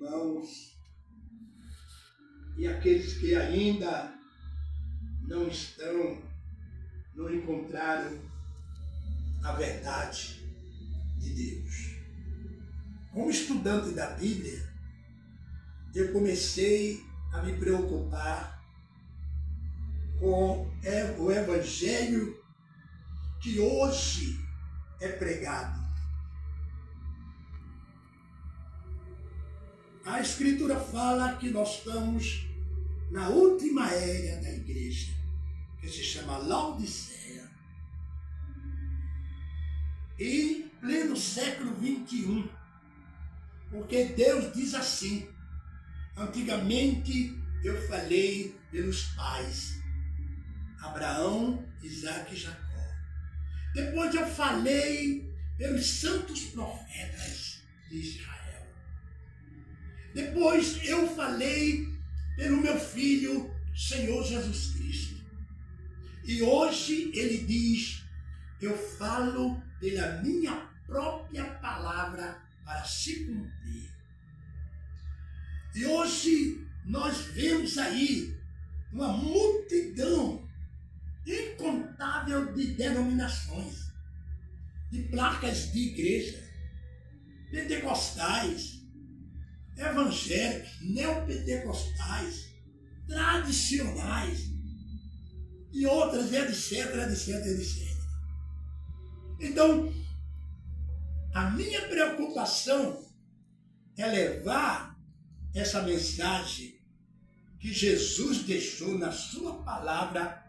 irmãos e aqueles que ainda não encontraram a verdade de Deus. Como estudante da Bíblia, eu comecei a me preocupar com o Evangelho que hoje é pregado. A Escritura fala que nós estamos na última era da igreja, que se chama Laodiceia. Em pleno século XXI, porque Deus diz assim: antigamente eu falei pelos pais, Abraão, Isaque e Jacó. Depois eu falei pelos santos profetas de Israel. Depois eu falei pelo meu Filho, Senhor Jesus Cristo. E hoje ele diz: eu falo pela minha própria palavra para se cumprir. E hoje nós vemos aí uma multidão incontável de denominações, de placas de igreja, pentecostais, evangélicos, neopentecostais, tradicionais e outras, etc. Então, a minha preocupação é levar essa mensagem que Jesus deixou na sua palavra,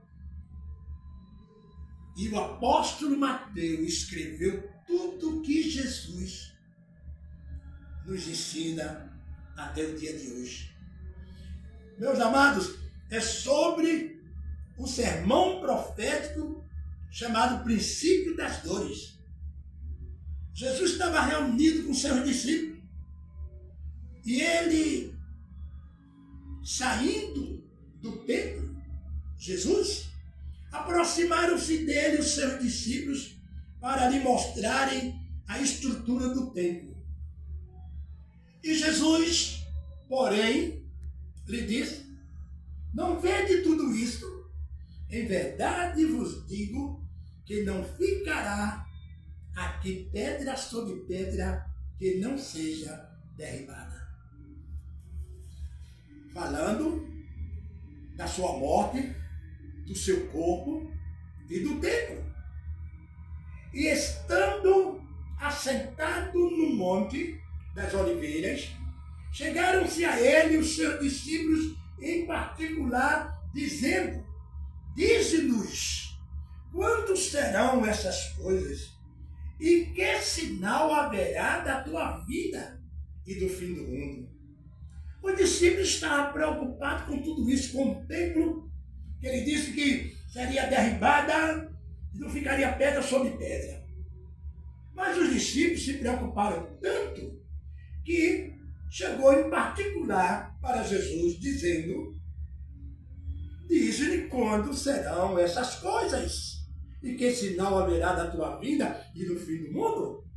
e o apóstolo Mateus escreveu tudo o que Jesus nos ensina até o dia de hoje. Meus amados, é sobre o sermão profético chamado Princípio das Dores. Jesus estava reunido com seus discípulos e ele, saindo do templo, Jesus, aproximaram-se dele os seus discípulos para lhe mostrarem a estrutura do templo. E Jesus, porém, lhe disse: não vede tudo isto? Em verdade vos digo que não ficará aqui pedra sobre pedra que não seja derribada. Falando da sua morte, do seu corpo e do templo. E estando assentado no monte das oliveiras, chegaram-se a ele os seus discípulos em particular, dizendo: dize-nos, quando serão essas coisas? E que sinal haverá da tua vida e do fim do mundo? O discípulo estava preocupado com tudo isso, com o templo, que ele disse que seria derribada e não ficaria pedra sobre pedra. Mas os discípulos se preocuparam tanto que chegou em particular para Jesus, dizendo: dize-lhe quando serão essas coisas, e que sinal haverá da tua vinda e do fim do mundo?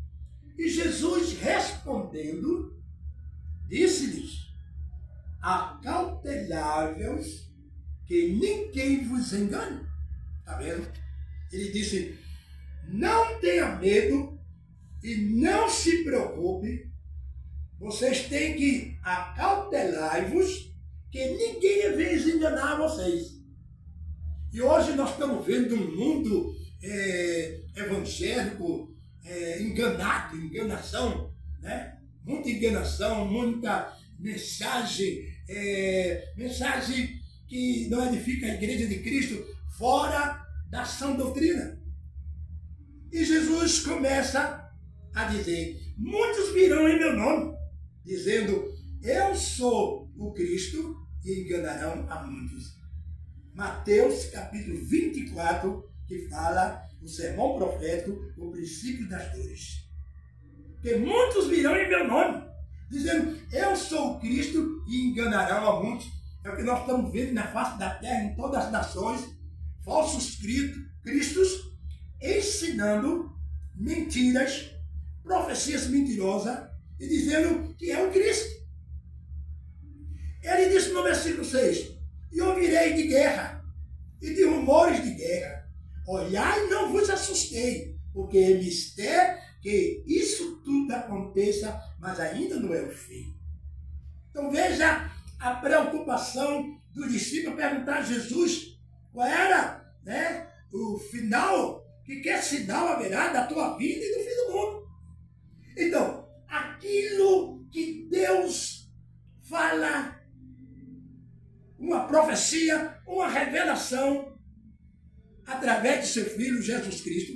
E Jesus, respondendo, disse-lhes: acautelai-vos que ninguém vos engane. Está vendo? Ele disse: não tenha medo e não se preocupe. Vocês têm que acautelai-vos que ninguém venha enganar vocês. E hoje nós estamos vendo um mundo evangélico enganado, enganação, né? Muita enganação, muita mensagem que não edifica a igreja de Cristo, fora da sã doutrina. E Jesus começa a dizer: muitos virão em meu nome, dizendo: eu sou o Cristo, e enganarão a muitos. Mateus capítulo 24, que fala o sermão profético, o princípio das dores. Que muitos virão em meu nome, dizendo: eu sou o Cristo, e enganarão a muitos. É o que nós estamos vendo na face da terra, em todas as nações, falsos cristos, ensinando mentiras, profecias mentirosas, e dizendo que é o Cristo. no versículo 6, e ouvirei de guerra, e de rumores de guerra. Olhai, não vos assustei, porque é mistério que isso tudo aconteça, mas ainda não é o fim. Então veja a preocupação do discípulo perguntar a Jesus qual era, né, o final, que sinal haverá da tua vida e do fim do mundo. Então, aquilo que Deus fala, uma profecia, uma revelação, através de seu Filho Jesus Cristo,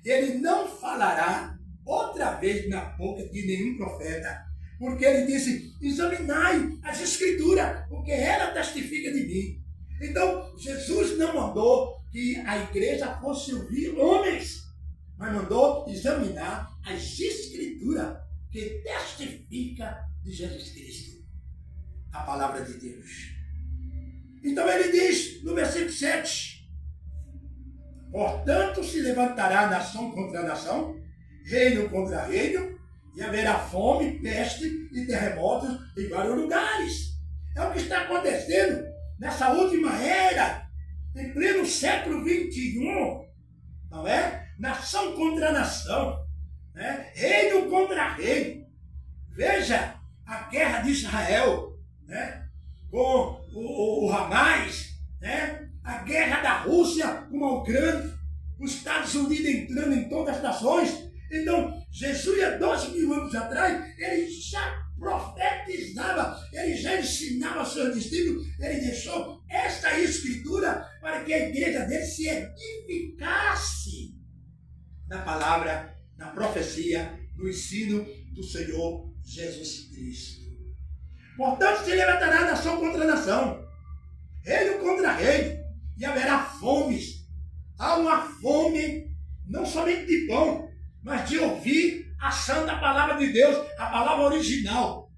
ele não falará outra vez na boca de nenhum profeta, porque ele disse, examinai as Escrituras, porque ela testifica de mim. Então, Jesus não mandou que a igreja fosse ouvir homens, mas mandou examinar as Escrituras, que testifica de Jesus Cristo, a palavra de Deus. Então ele diz no versículo 7, portanto se levantará nação contra nação, reino contra reino, e haverá fome, peste e terremotos em vários lugares. É o que está acontecendo nessa última era, em pleno século 21, não é? Nação contra nação, né? Reino contra reino. Veja a guerra de Israel, né? Com o Hamas, né? A guerra da Rússia com a Ucrânia, os Estados Unidos entrando em todas as nações. Então, Jesus, há 2.000 anos atrás, ele já profetizava, ele já ensinava aos seus discípulos, ele deixou esta escritura para que a igreja dele se edificasse na palavra, na profecia, no ensino do Senhor Jesus Cristo. Portanto, se levantará nação contra nação, reino contra reino, e haverá fomes. Há uma fome, não somente de pão, mas de ouvir a santa palavra de Deus, a palavra original,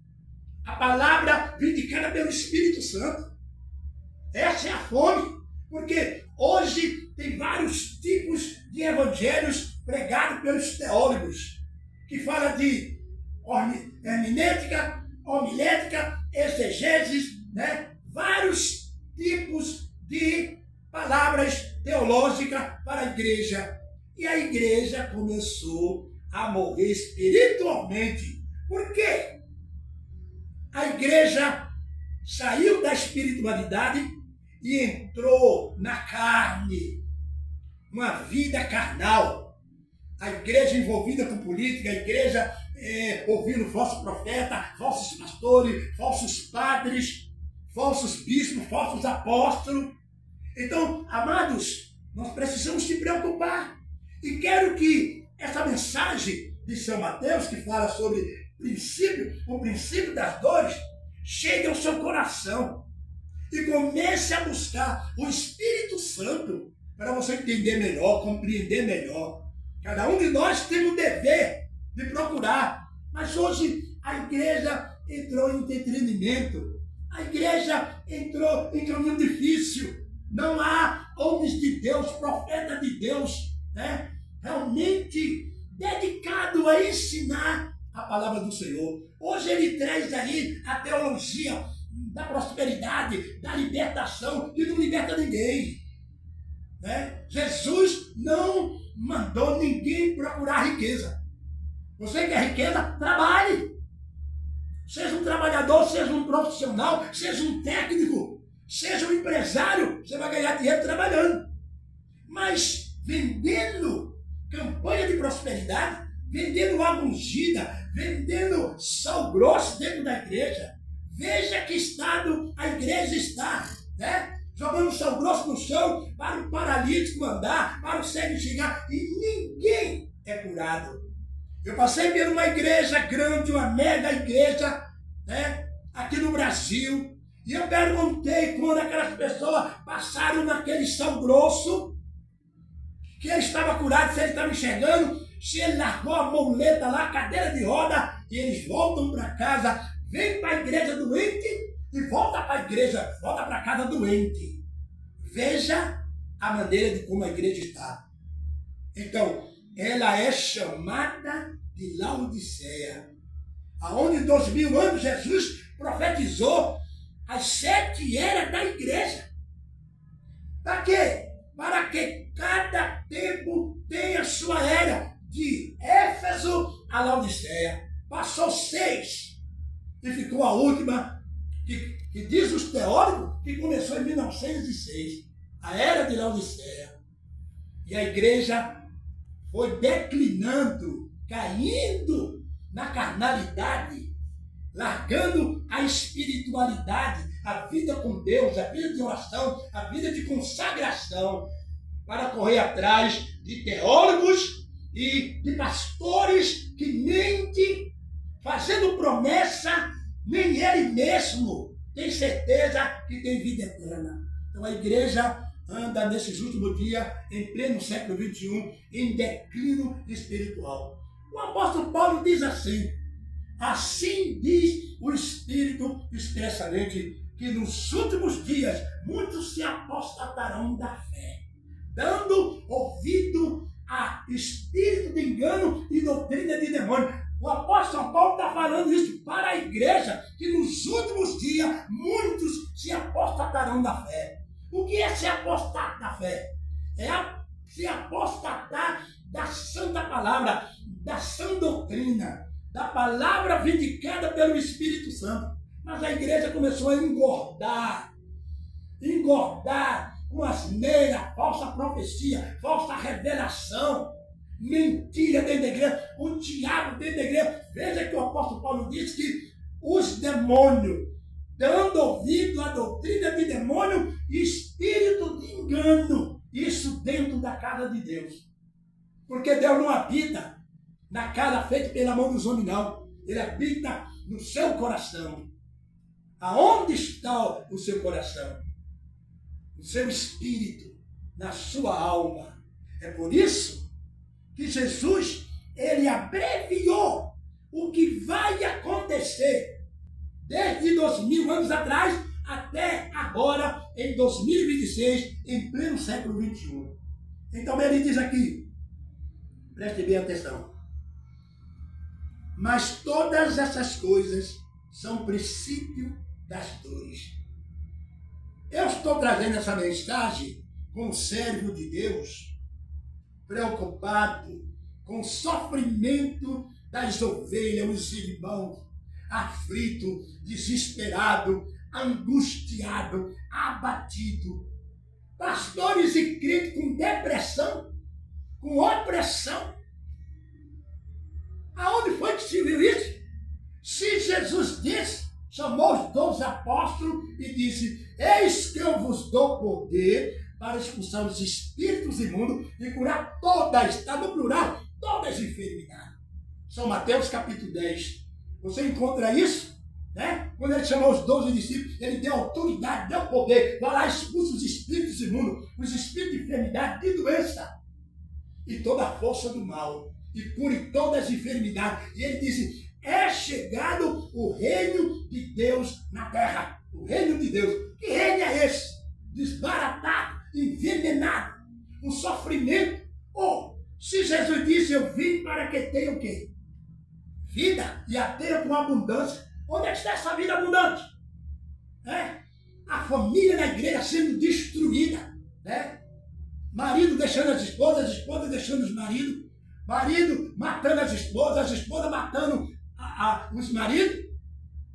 a palavra vindicada pelo Espírito Santo. Essa é a fome, porque hoje tem vários tipos de evangelhos pregados pelos teólogos, que fala de hermenêutica, homilética, exegeses, né? Vários tipos de palavras teológicas para a igreja. E a igreja começou a morrer espiritualmente. Por quê? A igreja saiu da espiritualidade e entrou na carne, uma vida carnal. A igreja envolvida com política, a igreja ouvindo falsos profetas, falsos pastores, falsos padres, falsos bispos, falsos apóstolos. Então, amados, nós precisamos se preocupar. E quero que essa mensagem de São Mateus, que fala sobre o princípio das dores, chegue ao seu coração e comece a buscar o Espírito Santo para você entender melhor, compreender melhor. Cada um de nós tem o dever de procurar, mas hoje a igreja entrou em entretenimento, a igreja entrou em caminho difícil. Não há homens de Deus, profetas de Deus, né, realmente dedicado a ensinar a palavra do Senhor. Hoje ele traz aí a teologia da prosperidade, da libertação, que não liberta ninguém, né? Jesus não mandou ninguém procurar riqueza. Você quer riqueza? Trabalhe. Seja um trabalhador, seja um profissional, seja um técnico, seja um empresário, você vai ganhar dinheiro trabalhando. Mas vendendo campanha de prosperidade, vendendo água ungida, vendendo sal grosso dentro da igreja. Veja que estado a igreja está, né? Jogando sal grosso no chão para o paralítico andar, para o cego chegar, e ninguém é curado. Eu passei por uma igreja grande, uma mega igreja, né, aqui no Brasil, e eu perguntei quando aquelas pessoas passaram naquele sal grosso, que ele estava curado, se ele estava enxergando, se ele largou a muleta lá, a cadeira de roda, e eles voltam para casa, vêm para a igreja doente e volta para a igreja, volta para casa doente. Veja a maneira de como a igreja está. Então, ela é chamada de Laodiceia, aonde 2000 anos Jesus profetizou as 7 eras da igreja. Para quê? Para que cada tempo tenha sua era. De Éfeso a Laodiceia. Passou 6. E ficou a última, que diz os teóricos, que começou em 1906. A era de Laodiceia. E a igreja foi declinando, caindo na carnalidade, largando a espiritualidade, a vida com Deus, a vida de oração, a vida de consagração, para correr atrás de teólogos e de pastores que mentem, fazendo promessa, nem ele mesmo tem certeza que tem vida eterna. Então a igreja anda nesses últimos dias, em pleno século XXI, em declínio espiritual. O apóstolo Paulo diz assim diz o Espírito expressamente, que nos últimos dias muitos se apostatarão da fé, dando ouvido a espírito de engano e doutrina de demônio. O apóstolo Paulo está falando isso para a igreja, que nos últimos dias muitos se apostatarão da fé. O que é se apostatar da fé? É se apostatar da santa palavra, da sã doutrina, da palavra vindicada pelo Espírito Santo. Mas a igreja começou a engordar com asneira, falsa profecia, falsa revelação, mentira dentro da igreja, o diabo dentro da igreja. Veja que o apóstolo Paulo diz que os demônios, dando ouvido à doutrina de demônio e espírito de engano, isso dentro da casa de Deus. Porque Deus não habita na casa feita pela mão dos homens, não. Ele habita no seu coração. Aonde está o seu coração? No seu espírito, na sua alma. É por isso que Jesus, ele abreviou o que vai acontecer desde 2000 anos atrás até agora, em 2026, em pleno século XXI. Então ele diz aqui, preste bem atenção, mas todas essas coisas são princípio das dores. Eu estou trazendo essa mensagem como servo de Deus, preocupado com o sofrimento das ovelhas, os irmãos, aflito, desesperado, angustiado, abatido. Pastores e crentes com depressão, com opressão. Aonde foi que se viu isso? Se Jesus disse, chamou os 12 apóstolos e disse, eis que eu vos dou poder para expulsar os espíritos imundos e curar todas, está no plural, todas as enfermidades. São Mateus capítulo 10. Você encontra isso? Né? Quando ele chamou os 12 discípulos, ele deu autoridade, deu poder, vai lá, expulsa os espíritos imundos, os espíritos de enfermidade, de doença e toda a força do mal, e cure todas as enfermidades. E ele disse, é chegado o reino de Deus na terra. O reino de Deus. Que reino é esse? Desbaratado, envenenado, um sofrimento. Se Jesus disse, eu vim para que tenha o quê? Vida, e a tenha com abundância. Onde é que está essa vida abundante? A família na igreja sendo destruída. Marido deixando as esposas deixando os maridos, marido matando as esposas matando os maridos.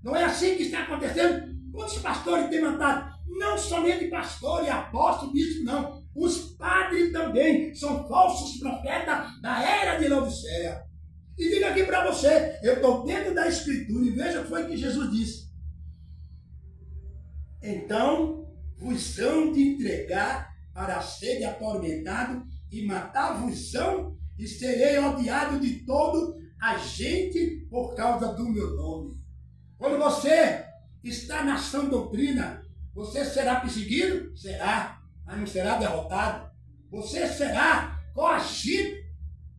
Não é assim que está acontecendo? Quantos pastores têm matado? Não somente pastor e apóstolo, bispo, não. Os padres também são falsos profetas da era de Laodiceia. E digo aqui para você, eu estou dentro da Escritura e veja o que foi que Jesus disse. Então vos hão de entregar para ser atormentado e matar-vos-ão e serei odiado de todo a gente por causa do meu nome. Quando você está na sã doutrina, você será perseguido? Será, mas não será derrotado. Você será coagido,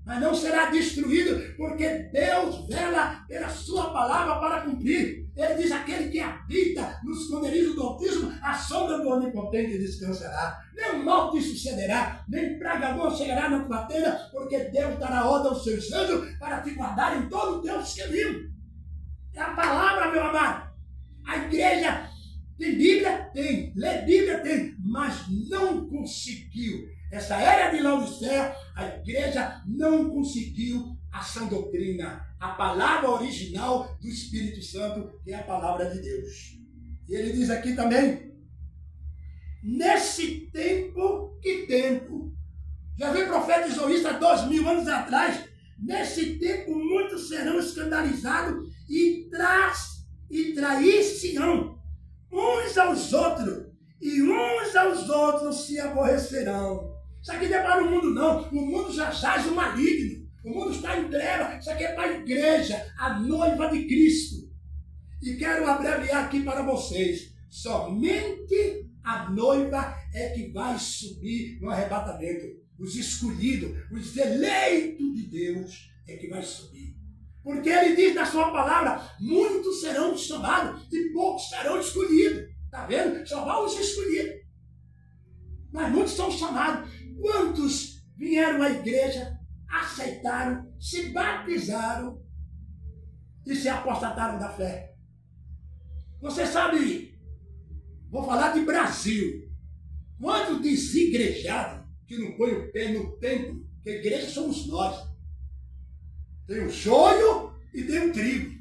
mas não será destruído, porque Deus vela pela sua palavra para cumprir. Ele diz, aquele que habita nos esconderijos do Altíssimo, a sombra do Onipotente descansará. Nem mal te sucederá, nem praga alguma chegará na tua tenda, porque Deus dará ordem aos seus anjos para te guardar em todo o teu caminho. É a palavra, meu amado. A igreja Tem Bíblia? Tem. Lê Bíblia? Tem. Mas não conseguiu. Essa era de Laodiceia, a igreja não conseguiu a sã doutrina, a palavra original do Espírito Santo, que é a palavra de Deus. E ele diz aqui também, nesse tempo, que tempo? Já viu o profeta Isaías há 2000 anos atrás? Nesse tempo muitos serão escandalizados e trair-se-ão uns aos outros, e uns aos outros se aborrecerão. Isso aqui não é para o mundo, não. O mundo já jaz o maligno. O mundo está em treva. Isso aqui é para a igreja, a noiva de Cristo. E quero abreviar aqui para vocês. Somente a noiva é que vai subir no arrebatamento. Os escolhidos, os eleitos de Deus é que vai subir. Porque ele diz na sua palavra, muitos serão chamados e poucos serão escolhidos. Está vendo? Só vão os escolhidos. Mas muitos são chamados. Quantos vieram à igreja, aceitaram, se batizaram e se apostataram da fé? Você sabe, vou falar de Brasil. Quantos desigrejados que não põe o pé no templo, que a igreja somos nós. Tem o joio e tem o trigo.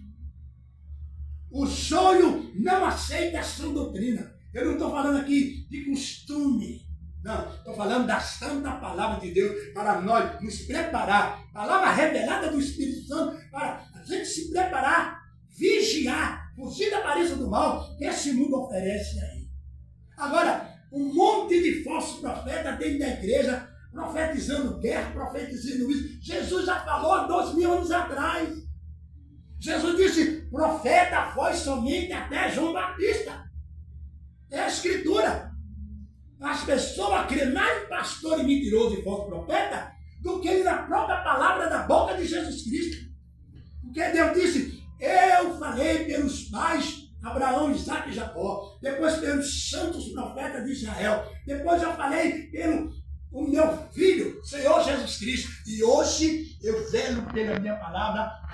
O joio não aceita a sã doutrina. Eu não estou falando aqui de costume. Não, estou falando da santa palavra de Deus para nós nos preparar. Palavra revelada do Espírito Santo para a gente se preparar, vigiar, fugir da aparência do mal que esse mundo oferece aí. Agora, um monte de falsos profetas dentro da igreja, profetizando guerra, profetizando isso. Jesus já falou há 2000 anos atrás. Jesus disse, profeta foi somente até João Batista. É a escritura. As pessoas creem mais em pastor e mentiroso e falso profeta do que na própria palavra da boca de Jesus Cristo. Porque Deus disse, eu falei pelos pais, Abraão, Isaac e Jacó, depois pelos santos profetas de Israel, depois eu falei pelo o meu filho, Senhor Jesus Cristo, e hoje eu zelo pela minha palavra